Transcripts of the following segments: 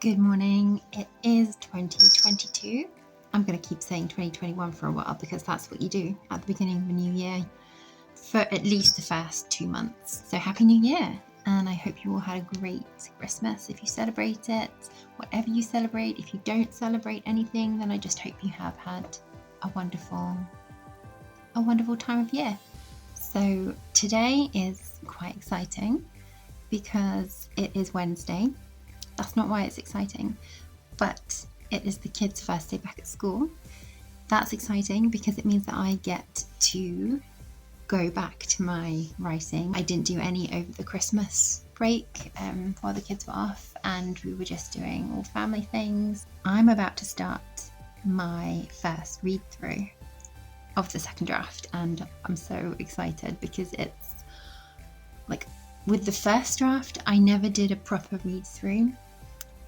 Good morning. It is 2022. I'm going to keep saying 2021 for a while because that's what you do at the beginning of a new year for at least the first 2 months. So Happy New Year. And I hope you all had a great Christmas if you celebrate it, whatever you celebrate. If you don't celebrate anything, then I just hope you have had a wonderful time of year. So today is quite exciting because it is Wednesday. That's not why it's exciting, but it is the kids' first day back at school. That's exciting because it means that I get to go back to my writing. I didn't do any over the Christmas break while the kids were off, and we were just doing all family things. I'm about to start my first read through of the second draft, and I'm so excited because it's like, with the first draft, I never did a proper read through.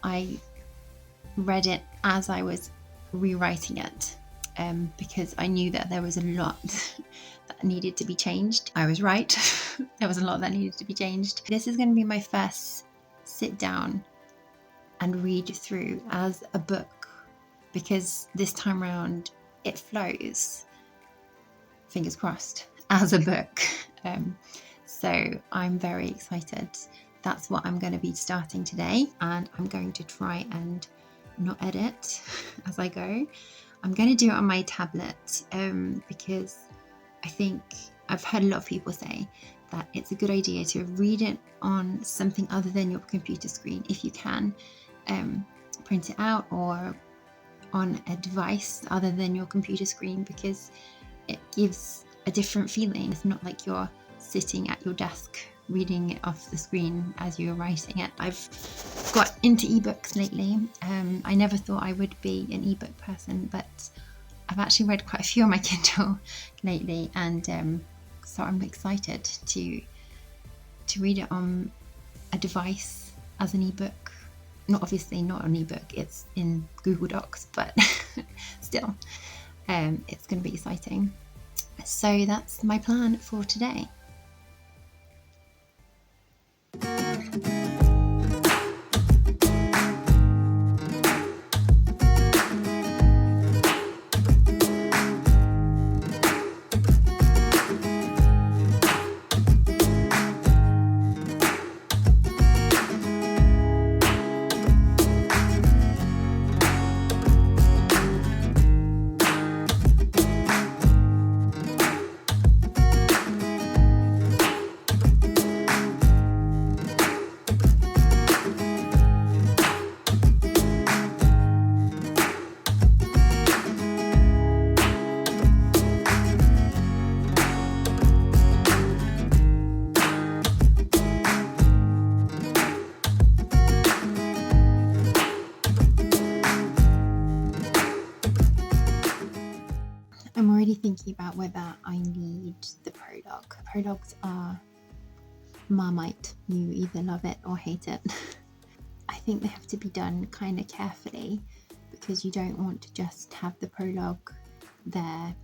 I read it as I was rewriting it because I knew that there was a lot that needed to be changed. I was right. There was a lot that needed to be changed. This is going to be my first sit down and read through as a book because this time around it flows, fingers crossed, as a book. So I'm very excited. That's what I'm going to be starting today, and I'm going to try and not edit as I go. I'm going to do it on my tablet because I think I've heard a lot of people say that it's a good idea to read it on something other than your computer screen if you can. Print it out or on a device other than your computer screen because it gives a different feeling. It's not like you're sitting at your desk reading it off the screen as you're writing it. I've got into ebooks lately. I never thought I would be an ebook person, but I've actually read quite a few on my Kindle lately, and so I'm excited to read it on a device as an ebook. Obviously not an ebook, it's in Google Docs, but still, it's going to be exciting. So that's my plan for today. I'm already thinking about whether I need the prologue. Prologues are Marmite. You either love it or hate it. I think they have to be done kind of carefully because you don't want to just have the prologue there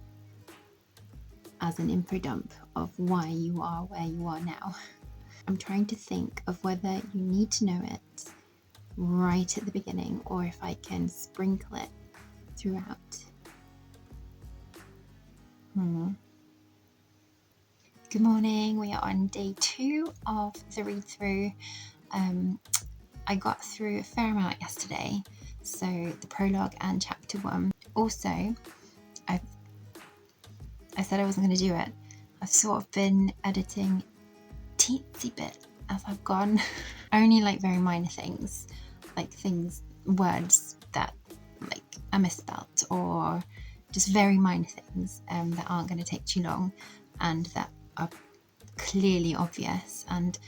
as an info dump of why you are where you are now. I'm trying to think of whether you need to know it right at the beginning or if I can sprinkle it throughout. Good morning. We are on day 2 of the read through. I got through a fair amount yesterday, so the prologue and chapter 1. Also, I said I wasn't going to do it. I've sort of been editing teensy bit as I've gone. Only like very minor things, like words that like are misspelt, or just very minor things that aren't going to take too long and that are clearly obvious, and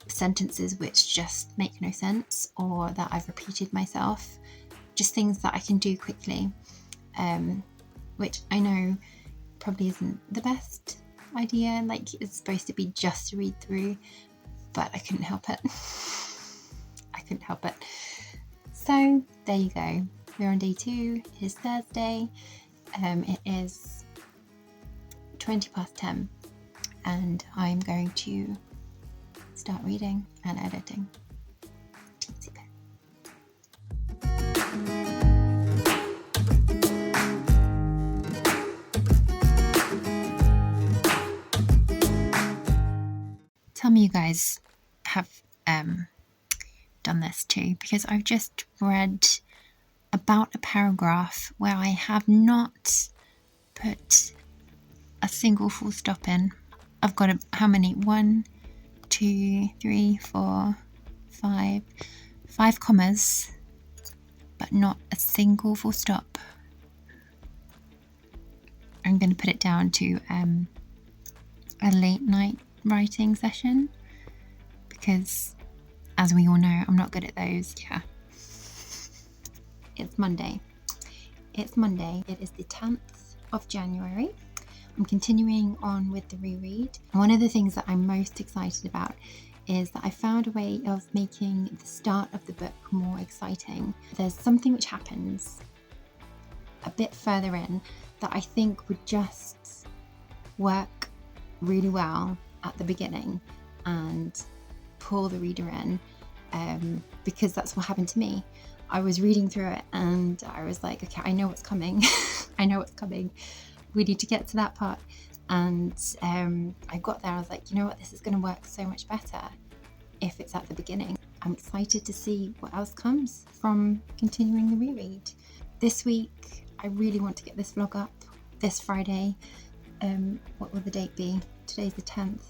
sentences which just make no sense or that I've repeated myself. Just things that I can do quickly, which I know probably isn't the best idea. Like, it's supposed to be just a read through, but I couldn't help it. So there you go. We're on day 2. It is Thursday. It is 10:20, and I'm going to start reading and editing. guys have done this too, because I've just read about a paragraph where I have not put a single full stop in. I've got how many? 1, 2, 3, 4, 5 commas, but not a single full stop. I'm going to put it down to a late night writing session, because as we all know, I'm not good at those. Yeah. It's Monday. It is the 10th of January. I'm continuing on with the reread. One of the things that I'm most excited about is that I found a way of making the start of the book more exciting. There's something which happens a bit further in that I think would just work really well at the beginning and pull the reader in, because that's what happened to me. I was reading through it and I was like, okay, I know what's coming. I know what's coming. We need to get to that part. And I got there, I was like, you know what, this is going to work so much better if it's at the beginning. I'm excited to see what else comes from continuing the reread. This week, I really want to get this vlog up this Friday. What will the date be? Today's the 10th.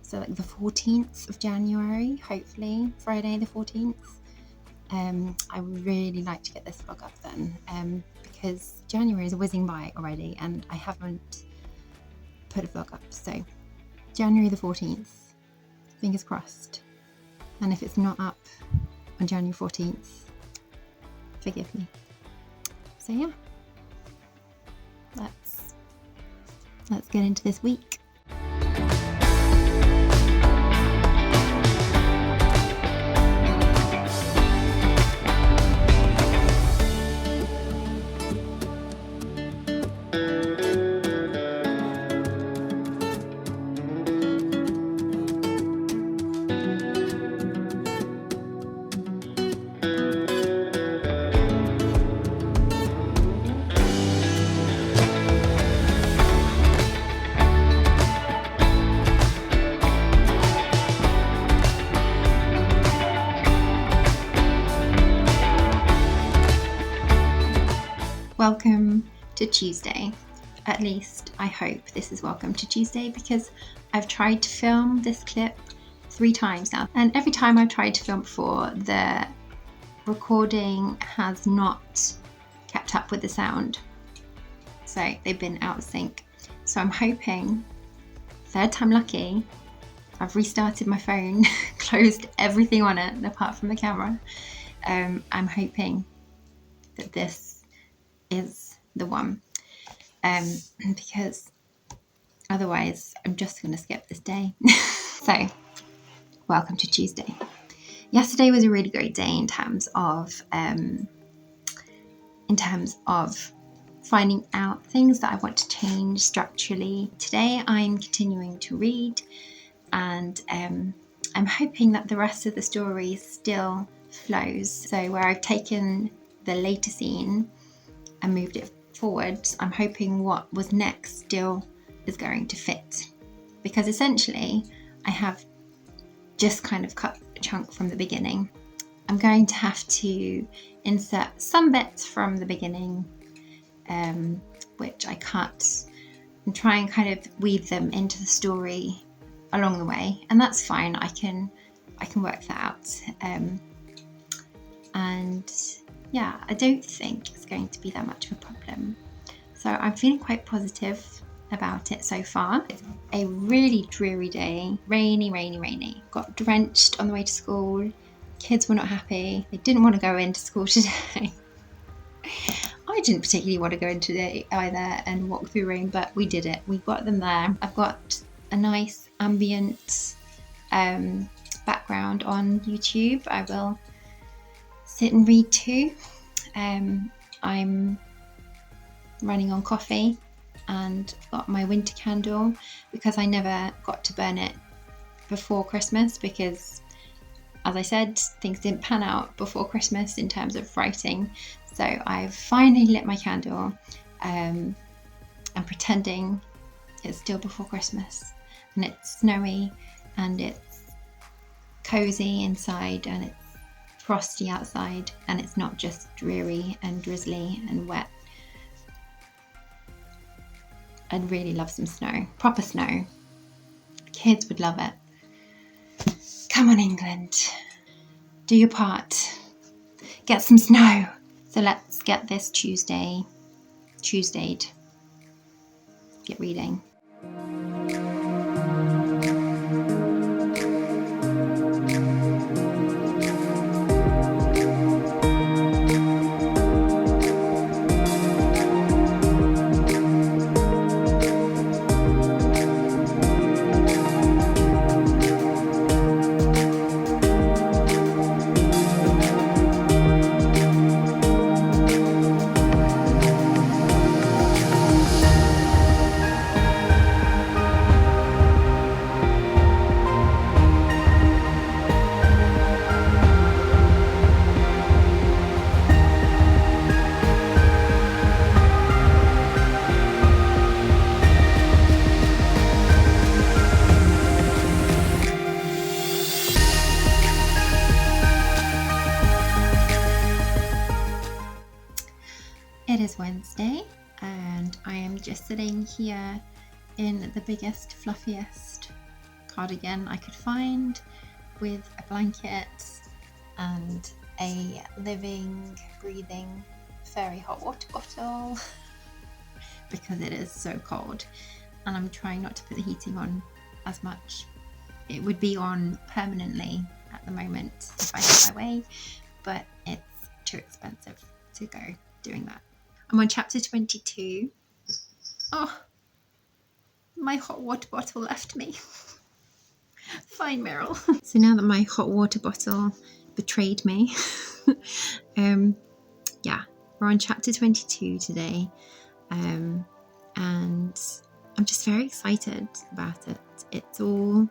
So like the 14th of January, hopefully, Friday the 14th. I would really like to get this vlog up then, because January is whizzing by already and I haven't put a vlog up. So January the 14th, fingers crossed. And if it's not up on January 14th, forgive me. So yeah, let's get into this week. Welcome to Tuesday. At least I hope this is welcome to Tuesday, because I've tried to film this clip 3 times now, and every time I've tried to film before, the recording has not kept up with the sound. So they've been out of sync. So I'm hoping, third time lucky, I've restarted my phone, closed everything on it apart from the camera. I'm hoping that this is the one, because otherwise I'm just going to skip this day. So welcome to Tuesday. Yesterday was a really great day in terms of finding out things that I want to change structurally. Today I'm continuing to read, and I'm hoping that the rest of the story still flows. So where I've taken the later scene and moved it forward, I'm hoping what was next still is going to fit, because essentially I have just kind of cut a chunk from the beginning. I'm going to have to insert some bits from the beginning, which I cut, and try and kind of weave them into the story along the way, and that's fine. I can work that out, and yeah, I don't think it's going to be that much of a problem. So I'm feeling quite positive about it so far. It's a really dreary day, rainy. Got drenched on the way to school. Kids were not happy. They didn't want to go into school today. I didn't particularly want to go in today either and walk through rain, but we did it. We got them there. I've got a nice ambient background on YouTube. I will sit and read too. I'm running on coffee and got my winter candle, because I never got to burn it before Christmas, because as I said, things didn't pan out before Christmas in terms of writing. So I've finally lit my candle. I'm pretending it's still before Christmas, and it's snowy and it's cozy inside and it's frosty outside and it's not just dreary and drizzly and wet. I'd really love some snow, proper snow. Kids would love it. Come on, England, do your part. Get some snow. So let's get this Tuesday'd. Get reading. It is Wednesday and I am just sitting here in the biggest, fluffiest cardigan I could find with a blanket and a living, breathing, fairy hot water bottle because it is so cold, and I'm trying not to put the heating on as much. It would be on permanently at the moment if I had my way, but it's too expensive to go doing that. I'm on chapter 22. Oh, my hot water bottle left me. Fine, Meryl. So now that my hot water bottle betrayed me, yeah, we're on chapter 22 today, and I'm just very excited about it. It's all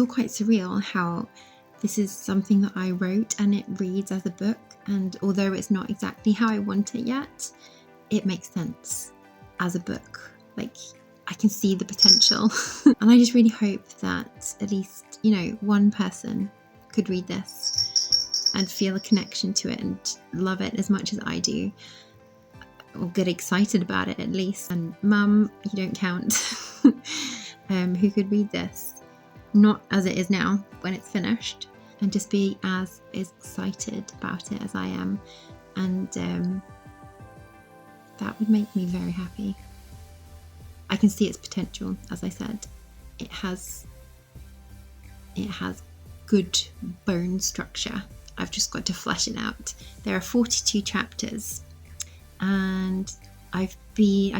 quite surreal how this is something that I wrote and it reads as a book, and although it's not exactly how I want it yet, it makes sense as a book. Like, I can see the potential. And I just really hope that at least, one person could read this and feel a connection to it and love it as much as I do, or get excited about it at least. And Mum, you don't count, who could read this, not as it is now when it's finished, and just be as excited about it as I am. And that would make me very happy. I can see its potential, as I said. It has good bone structure. I've just got to flesh it out. There are 42 chapters, and I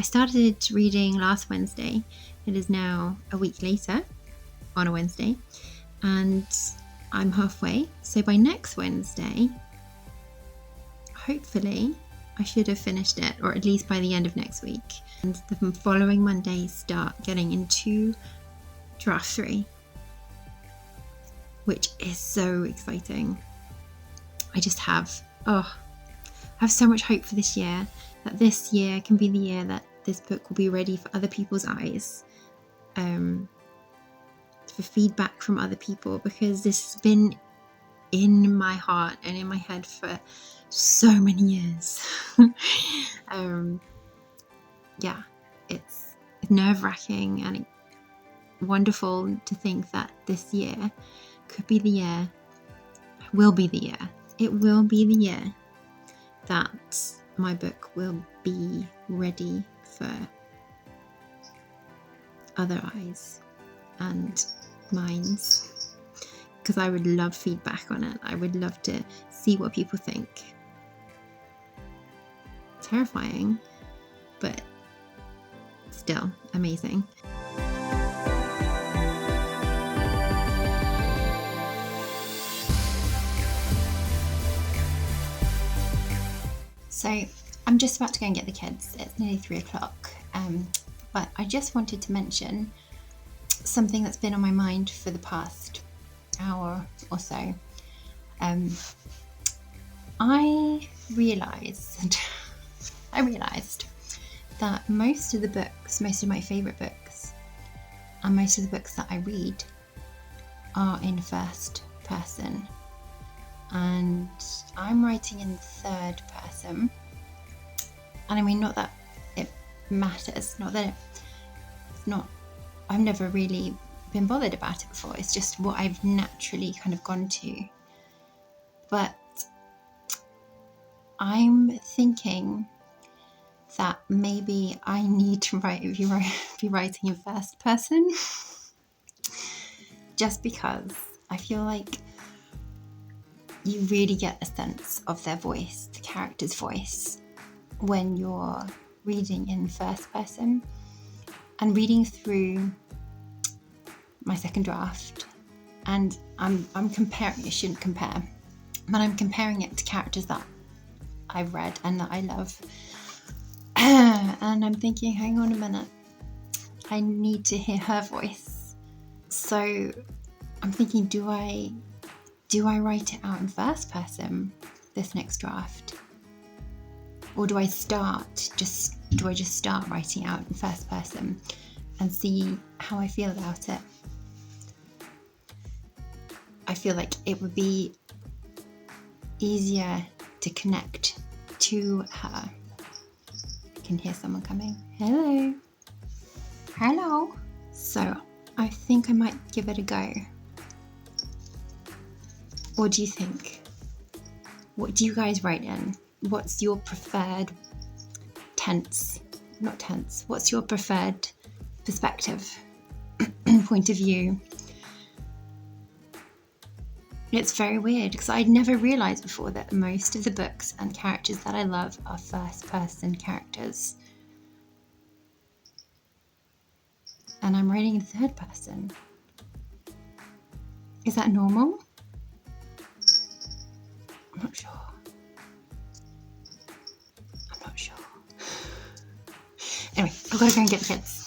started reading last Wednesday. It is now a week later on a Wednesday, and I'm halfway. So by next Wednesday, hopefully, I should have finished it, or at least by the end of next week. And the following Monday, start getting into draft 3, which is so exciting. I just have so much hope for this year, that this year can be the year that this book will be ready for other people's eyes, for feedback from other people, because this has been in my heart and in my head for so many years. Yeah, it's nerve-wracking and wonderful to think that this year could be the year, will be the year. It will be the year that my book will be ready for other eyes and minds, because I would love feedback on it. I would love to see what people think. Terrifying, but still amazing. So I'm just about to go and get the kids. It's nearly 3 o'clock. But I just wanted to mention something that's been on my mind for the past hour or so. I realised that most of my favourite books, and most of the books that I read, are in first person, and I'm writing in third person. And I mean, not that it matters, not that it's not, I've never really been bothered about it before. It's just what I've naturally kind of gone to. But I'm thinking that maybe I need to be writing in first person, just because I feel like you really get a sense of their voice, the character's voice, when you're reading in first person. And reading through my second draft, and I'm comparing, I shouldn't compare, but I'm comparing it to characters that I've read and that I love. And I'm thinking, hang on a minute, I need to hear her voice. So I'm thinking, do I write it out in first person, this next draft? Or do I just start writing out in first person and see how I feel about it? I feel like it would be easier to connect to her. I can hear someone coming. Hello. Hello. So I think I might give it a go. What do you think? What do you guys write in? What's your preferred tense? Not tense. What's your preferred perspective, point of view? It's very weird because I'd never realised before that most of the books and characters that I love are first person characters. And I'm writing in third person. Is that normal? I'm not sure. Anyway, I've got to go and get the kids.